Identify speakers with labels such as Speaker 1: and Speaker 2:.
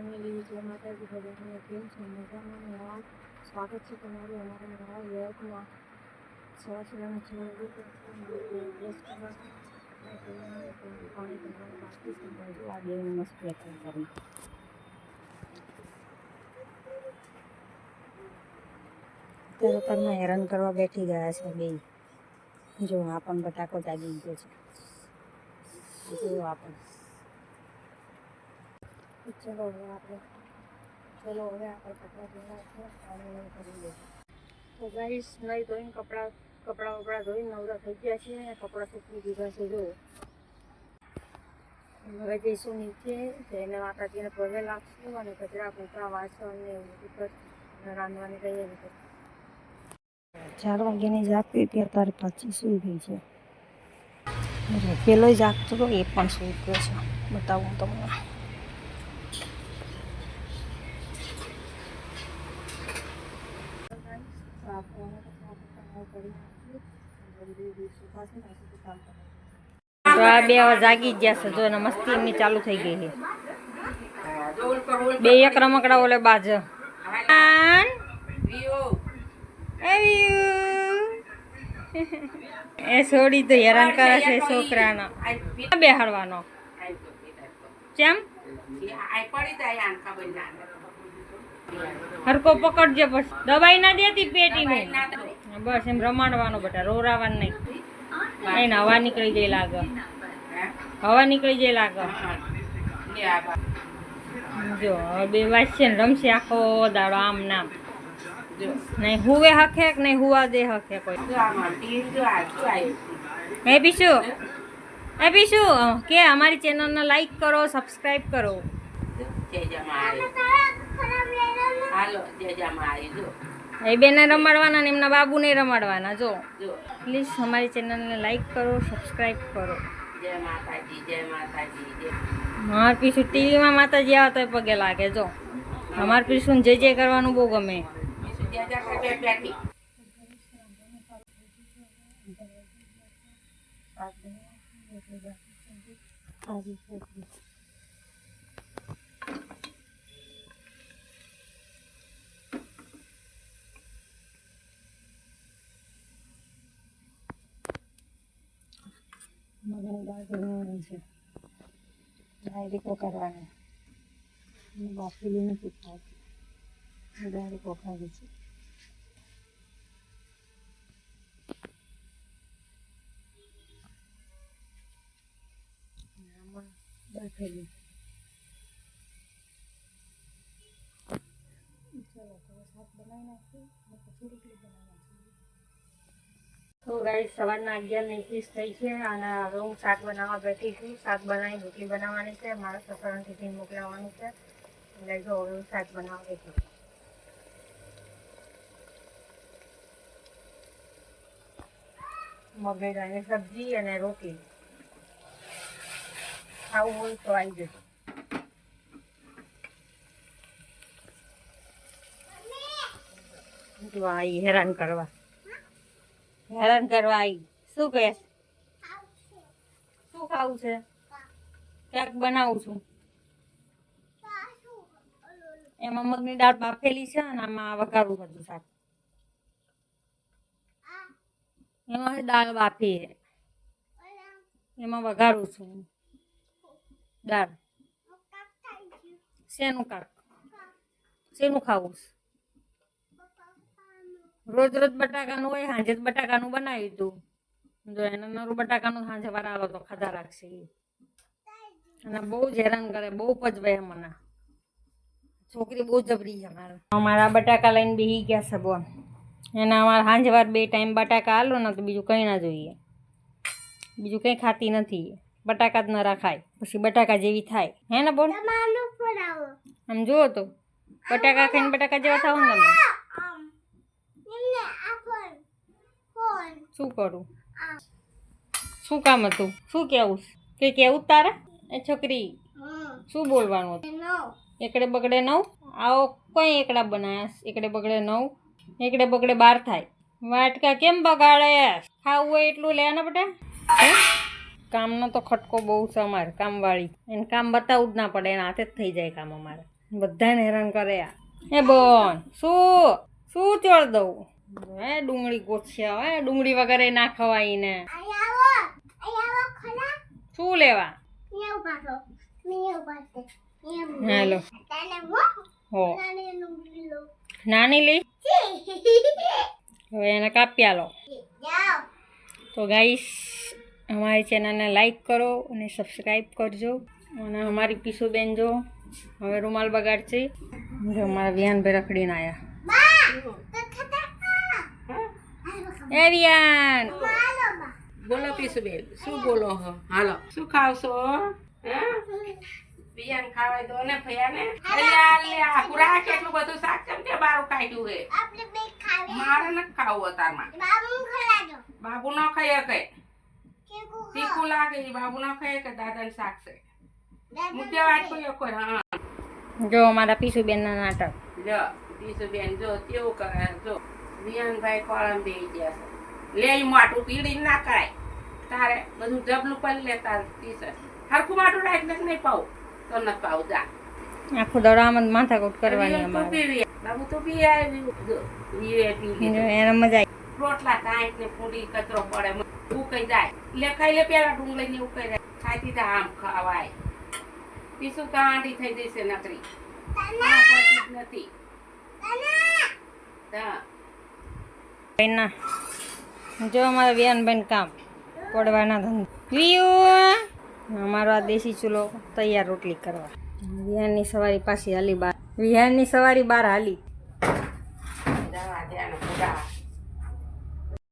Speaker 1: Family જે માતાજી ભગવાનને કેમ છે મજામાં સ્વાગત છે તમારું અમારા નવા વ્લોગમાં. સવારના પાણી ભરવાનું બાકી છે. બાજુ આ બે મસ્ત કરી અત્યારે તમને હેરાન કરવા બેઠી ગયા છે બે. જો આ પણ બટાકો જાગી ગયો છે. જો આપણે ચલો હવે આપણે કપડાં ધોવા છે પાણી કરી દઈએ. તો ગાઈસ નહીં ધોઈને કપડાં ધોઈને નવરા થઈ ગયા છે. કપડાં સૂકવી દીધા છે. જો હવે જઈશું નીચે જઈને માતાજીને પગે લાગશું અને કચરા પોતા વાસણ ને ઉપર રાંધવાની તૈયારી કરશું. 4 વાગ્યાની જાગતી હતી અત્યારે પાછી સૂઈ ગઈ છે. પેલો જાગતો હતો એ પણ સૂઈ ગયો છે. બતાવું તમને. તો આ બે જાગી ગયા છે. જો ને મસ્તી એમની ચાલુ થઈ ગઈ છે. બે એક રમકડા ઓલે બાજ એ છોડી તો હેરાન કરે છે છોકરાનો. બેહાડવાનો કેમ હરકો પકડજે બસ. દવાઈ ના દેતી પેટીનું બસ એમ રમાડવાનો બેટા. રોરાવાનું નહીં. એને હવા નીકળી જાય લાગે. જો બે વાંચશે ને રમશે આખો દાડો આમ નામ. નહીં હુવે હકે નહીં હુવા દે હકે કોઈ. હે પીશુ કે અમારી ચેનલને લાઈક કરો, સબસ્ક્રાઈબ કરો. એ બેને રમાડવાના ને એમના બાબુને રમાડવાના. જો પ્લીઝ અમારી ચેનલને લાઈક કરો, સબસ્ક્રાઈબ કરો. અમાર પીછું ટીવીમાં માતાજી આવે તો પગે લાગે. જો અમાર પીછું જે કરવાનું બહુ ગમે. મગની દાળ બનાવવાની છે. ડાયરી કરવાની. બાફેલી નથી ખાતી. ડાયરી ખાવી છે. બાફેલી. ચલો તો શાક બનાવી નાખીએ પછી રોટલી બનાવવાની. તો ગાઈસ સવારના 11:30 થઈ છે અને હવે હું શાક બનાવવા બેઠી છું. શાક બનાવી રોટલી બનાવવાની છે. મારા સસરાને ટિફિન મોકલાવવાનું છે. એટલે જો હવે હું શાક બનાવવા બેઠી છું. મગની સબ્જી અને રોટલી. ખાવું હોય તો આવી જશે. જો આવી હેરાન કરવા આવી. શું કહે? શું ખાવું છે? ક્યાંક બનાવું છું. એમાં મગની દાળ બાફેલી છે અને આમાં વઘારું બધું શાક. એમાં દાળ બાફી એમાં વઘારું છું દાળ. શેનું કાક? શેનું ખાવું? રોજ બટાકાનું હોય. સાંજે જ બટાકાનું બનાવી દઉં. જો એને નરું બટાકાનું સાંજે વાર આવો તો ખાધા રાખશે. અને બહુ જ હેરાન કરે. બહુ પજવાય મને. છોકરી બહુ જબરી છે અમારા. બટાકા લઈને બેસી ગયા છે. બોલ એને અમારે સાંજે વાર 2 ટાઈમ બટાકા આલો ને તો બીજું કંઈ ના જોઈએ. બીજું કંઈ ખાતી નથી. બટાકા જ ન રાખાય પછી બટાકા જેવી થાય. હે ને બોલ આમ જુઓ તો બટાકા ખાઈને બટાકા જેવા થાવ ને તમે. શું કરું? શું કામ હતું? શું કેવું? કેવું તારે? એ છોકરી શું બોલવાનું હતું? એકડે બગડે 9. આવો કોઈ એકડા બનાવ્યા? એકડે બગડે 9. એકડે બગડે 12 થાય. વાટકા કેમ બગાડે? ખાવું હોય એટલું લે ને બેટા. કામનો તો ખટકો બહુ છે અમારે. કામવાળી એને કામ બતાવવું જ ના પડે. એના હાથે જ થઈ જાય કામ અમારે. બધાને હેરાન કરે આ. એ બોન શું ચોળ દઉં? હે ડુંગળી ગોઠિયા હે ડુંગળી વગર એ ના ખવાય ને. શું લેવા? હેલો હો નાની લઈ હવે એને કાપી આલો. તો ગાઈસ हमारी चैनल ने लाइक करो અને सब्सक्राइब करजो અને हमारी पीसू बेन जो હવે રૂમાલ બગાડશે. જો મારા વિયાન ભાઈ રખડીને આયા. એ વિયાન
Speaker 2: બોલો પીસુ બેન શું બોલો હો? હાલો શું ખાવશો? બિયાન ખાવાય દો ને ભૈયાને. લે આ પૂરા કેટલું બધું શાક કેમ કે બારું કાઢ્યું હે? મારે નથી ખાવું અતારમાં. બાબુ ન ખાય કે તીખું લાગે ઈ બાબુ ન ખાય કે દાદાને શાક છે. મુદ્દે વાત કોઈ હા.
Speaker 1: જો મારા પીસુ બેન ના નાટક.
Speaker 2: જો પીસુ બેન જો કેવું કરે જો વિયાનભાઈ કોળમ બેહી ગયા છે. લે ઈ માટું પીડી ના કરાય તારે બધું જબલું પડી લે તાર ટીસર હરખું માટું રાખ ને નહીં પાવ તો ન પાવ જા
Speaker 1: આખો દડો આમ માથાકૂટ કરવાની અમારે.
Speaker 2: બાબુ તો પી આવ્યું જો ઈએ પી લીધું
Speaker 1: એને મજા આવી.
Speaker 2: રોટલા ટાઈટ ને પૂરી કચરો પડે ઉકાઈ જાય લે ખાઈ લે પેલા ડુંગળી ને ઉકાઈ જાય ખાતી તા આમ ખવાય. પીસું તો આંટી થઈ જશે નકરી નથી
Speaker 1: ના જો અમારા વિયાનભાઈ કામ પડવાના ધંધા. અમારો આ દેશી ચૂલો તૈયાર રોટલી કરવા. વિહારની સવારી પાછી હાલી બાર. વિહારની સવારી બાર હાલી.